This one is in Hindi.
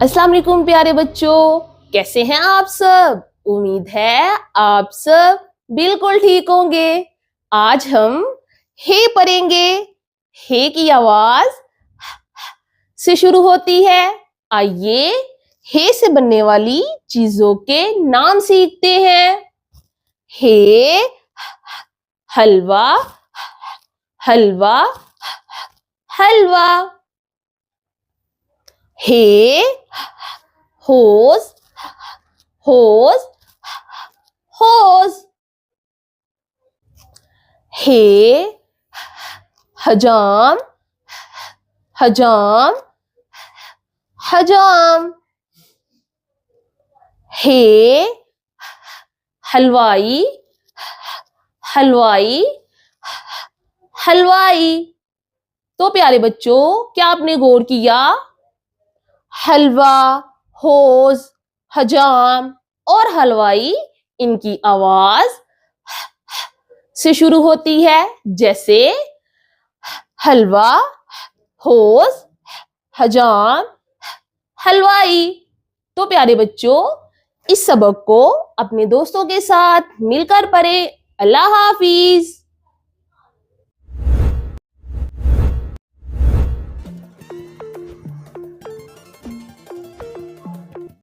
अस्सलाम वालेकुम प्यारे बच्चों, कैसे हैं आप सब। उम्मीद है आप सब बिल्कुल ठीक होंगे। आज हम हे पढ़ेंगे। हे की आवाज से शुरू होती है। आइए हे से बनने वाली चीजों के नाम सीखते हैं। हे हलवा, हलवा, हलवा। हे होज, होज, होज। हे हजाम, हजाम, हजाम। हे हलवाई, हलवाई, हलवाई। तो प्यारे बच्चों, क्या आपने गौर किया? हलवा, होज, हजाम और हलवाई, इनकी आवाज से शुरू होती है। जैसे हलवा, होज, हजाम, हलवाई। तो प्यारे बच्चों, इस सबक को अपने दोस्तों के साथ मिलकर पढ़ें। अल्लाह हाफिज।